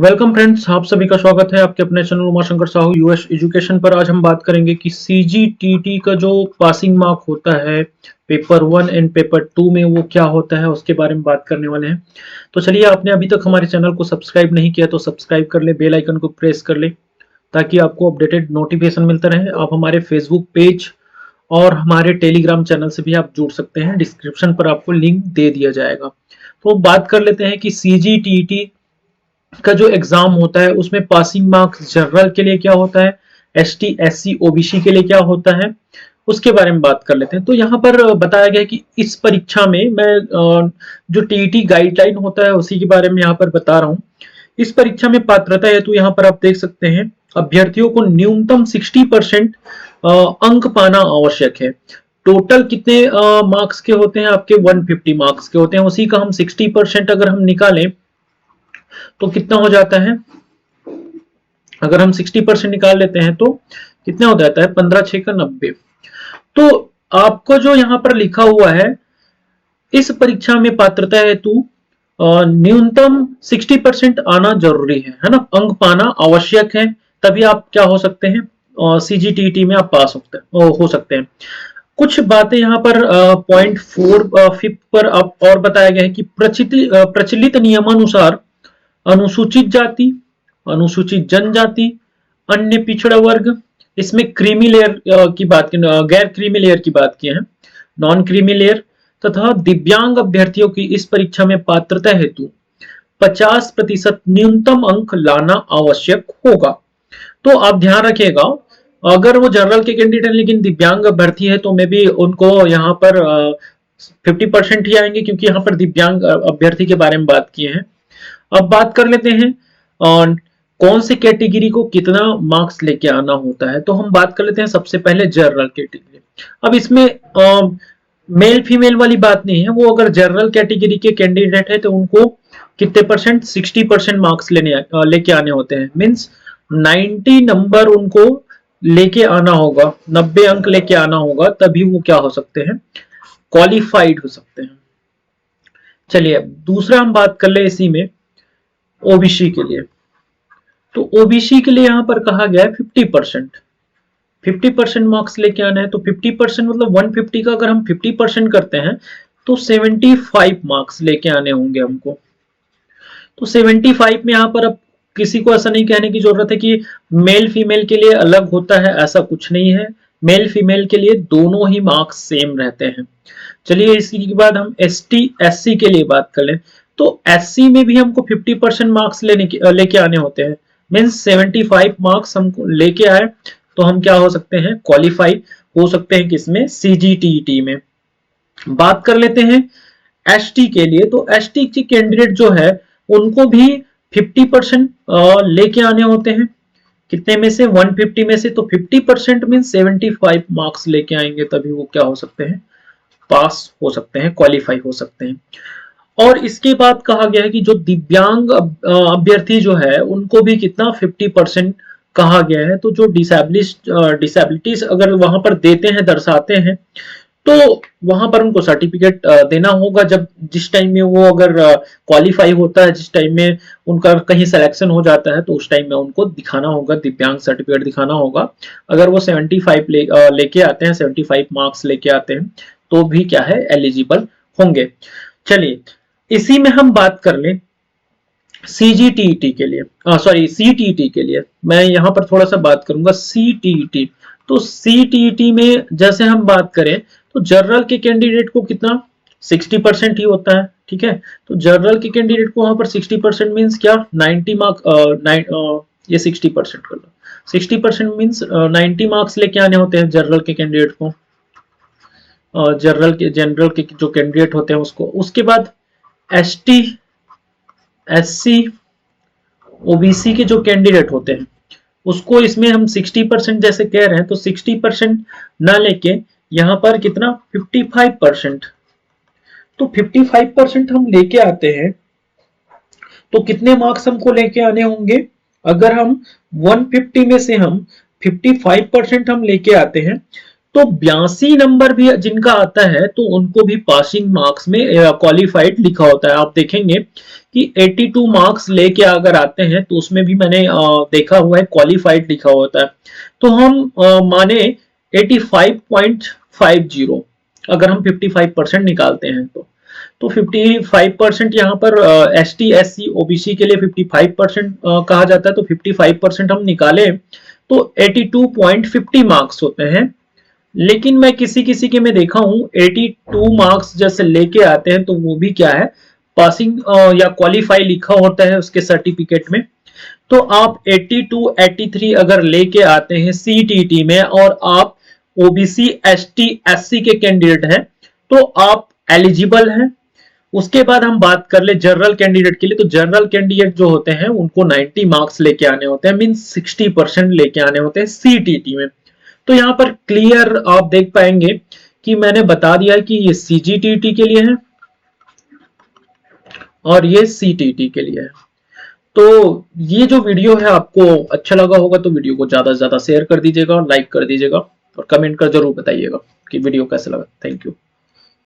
Welcome friends, आप सभी का स्वागत है आपके अपने channel Umashankar Sahu US education पर। आज हम बात करेंगे कि सीजीटीटी का जो पासिंग मार्क होता है पेपर 1 एंड पेपर 2 में वो क्या होता है, उसके बारे में बात करने वाले हैं। तो चलिए, आपने अभी तक हमारे चैनल को सब्सक्राइब नहीं किया तो सब्सक्राइब कर ले, बेल आइकन को प्रेस कर ले ताकि आपको अपडेटेड नोटिफिकेशन मिलता रहे। आप हमारे फेसबुक पेज और हमारे टेलीग्राम चैनल से भी आप जुड़ सकते हैं, डिस्क्रिप्शन पर आपको लिंक दे दिया जाएगा। तो बात कर लेते हैं कि सीजीटीटी का जो एग्जाम होता है उसमें पासिंग मार्क्स जनरल के लिए क्या होता है, एसटी एससी ओबीसी के लिए क्या होता है, उसके बारे में बात कर लेते हैं। तो यहाँ पर बताया गया है कि इस परीक्षा में मैं जो टीईटी गाइडलाइन होता है उसी के बारे में यहाँ पर बता रहा हूँ। इस परीक्षा में पात्रता हेतु यहाँ पर आप देख सकते हैं अभ्यर्थियों को न्यूनतम 60% अंक पाना आवश्यक है। टोटल कितने मार्क्स के होते हैं आपके, 150 मार्क्स के होते हैं। उसी का हम 60% अगर हम निकालें तो कितना हो जाता है, अगर हम 60% निकाल लेते हैं तो कितना हो जाता है, 15 6 का 90। तो आपको जो यहाँ पर लिखा हुआ है इस परीक्षा में पात्रता हेतु न्यूनतम 60% आना जरूरी है ना, अंक पाना आवश्यक है, तभी आप क्या हो सकते हैं, सीजीटीटी में आप पास हो सकते हैं। कुछ बातें यहाँ पर पॉइंट 4 पर आप और बताया गया है कि प्रचलित नियमानुसार अनुसूचित जाति, अनुसूचित जनजाति, अन्य पिछड़ा वर्ग, इसमें क्रीमी लेयर की बात की, गैर क्रीमी लेयर की बात की है, नॉन क्रीमी लेयर तथा दिव्यांग अभ्यर्थियों की इस परीक्षा में पात्रता हेतु 50% न्यूनतम अंक लाना आवश्यक होगा। तो आप ध्यान रखिएगा, अगर वो जनरल के कैंडिडेट है लेकिन दिव्यांग अभ्यर्थी है तो मे भी उनको यहाँ पर 50% ही आएंगे, क्योंकि यहाँ पर दिव्यांग अभ्यर्थी के बारे में बात किए हैं। अब बात कर लेते हैं और कौन सी कैटेगरी को कितना मार्क्स लेके आना होता है। तो हम बात कर लेते हैं सबसे पहले जनरल कैटेगरी। अब इसमें मेल फीमेल वाली बात नहीं है, वो अगर जनरल कैटेगरी के कैंडिडेट है तो उनको कितने परसेंट, 60% मार्क्स लेके आने होते हैं। मींस 90 नंबर उनको लेके आना होगा, 90 अंक लेके आना होगा, तभी वो क्या हो सकते हैं, क्वालिफाइड हो सकते हैं। चलिए अब दूसरा हम बात कर ले इसी में ओबीसी के लिए। तो ओबीसी के लिए यहां पर कहा गया है 50% मार्क्स लेके आना है। तो 50% मतलब 150 का अगर हम 50% करते हैं तो 75 मार्क्स लेके आने होंगे हमको। तो 75 में यहां पर अब किसी को ऐसा नहीं कहने की जरूरत है कि मेल फीमेल के लिए अलग होता है, ऐसा कुछ नहीं है। मेल फीमेल के लिए दोनों ही मार्क्स सेम रहते हैं। चलिए इसी के बाद हम एसटी एससी के लिए बात कर लें। तो एससी में भी हमको 50% मार्क्स लेके आने होते हैं। मीन्स 75 मार्क्स हमको लेके आए तो हम क्या हो सकते हैं, क्वालिफाई हो सकते हैं किसमें, सीजीटीटी में। बात कर लेते हैं एसटी के लिए। तो एसटी के कैंडिडेट जो है उनको भी 50% लेके आने होते हैं। कितने में से, 150 में से। तो 50% मीन 75 मार्क्स लेके आएंगे, तभी वो क्या हो सकते हैं, पास हो सकते हैं, क्वालिफाई हो सकते हैं। और इसके बाद कहा गया है कि जो दिव्यांग अभ्यर्थी जो है उनको भी कितना, 50% कहा गया है। तो जो डिसेबिलिटीज अगर वहां पर देते हैं, दर्शाते हैं, तो वहां पर उनको सर्टिफिकेट देना होगा। जब जिस टाइम में वो अगर क्वालिफाई होता है, जिस टाइम में उनका कहीं सिलेक्शन हो जाता है, तो उस टाइम में उनको दिखाना होगा, दिव्यांग सर्टिफिकेट दिखाना होगा। अगर वो 75 लेके आते हैं, 75 मार्क्स लेके आते हैं, तो भी क्या है, एलिजिबल होंगे। चलिए इसी में हम बात कर लें सीजीटीटी के लिए, सॉरी सीटीटी के लिए। मैं यहां पर थोड़ा सा बात करूंगा सीटीटी। तो सीटीटी में जैसे हम बात करें तो जनरल के कैंडिडेट को कितना, 60% ही होता है, ठीक है। तो जनरल के कैंडिडेट को वहां पर 60% मीन्स क्या, 90 मार्क, ये 60% कर लो, 60% मीन्स 90 मार्क्स लेके आने होते हैं जनरल के कैंडिडेट को, जनरल के जो कैंडिडेट होते हैं उसको। उसके बाद एसटी एससी ओबीसी के जो कैंडिडेट होते हैं उसको इसमें हम 60% जैसे कह रहे हैं, तो 60% ना लेके यहां पर कितना, 55%। तो 55% हम लेके आते हैं तो कितने मार्क्स हमको लेके आने होंगे, अगर हम 150 में से हम 55% हम लेके आते हैं तो 82 नंबर भी जिनका आता है तो उनको भी पासिंग मार्क्स में क्वालिफाइड लिखा होता है। आप देखेंगे कि 82 मार्क्स लेके अगर आते हैं तो उसमें भी मैंने देखा हुआ है क्वालिफाइड लिखा होता है। तो हम माने 85.50, अगर हम 55% निकालते हैं तो 55% यहाँ पर S T S C OBC के लिए 55% कहा जाता है, तो 55% हम निकाले तो 82.50 मार्क्स होते हैं। लेकिन मैं किसी किसी के में देखा हूं 82 मार्क्स जैसे लेके आते हैं तो वो भी क्या है, पासिंग या क्वालिफाई लिखा होता है उसके सर्टिफिकेट में। तो आप 82 83 अगर लेके आते हैं सीटीटी में और आप ओबीसी एसटी एससी के कैंडिडेट हैं तो आप एलिजिबल हैं। उसके बाद हम बात कर ले जनरल कैंडिडेट के लिए, तो जनरल कैंडिडेट जो होते हैं उनको 90 मार्क्स लेके आने होते हैं, मीन 60% लेके आने होते हैं सीटीटी में। तो यहाँ पर क्लियर आप देख पाएंगे कि मैंने बता दिया कि ये सीजीटीटी के लिए है और ये सीटीटी के लिए है। तो ये जो वीडियो है आपको अच्छा लगा होगा तो वीडियो को ज्यादा से ज्यादा शेयर कर दीजिएगा और लाइक कर दीजिएगा और कमेंट कर जरूर बताइएगा कि वीडियो कैसा लगा। Thank you.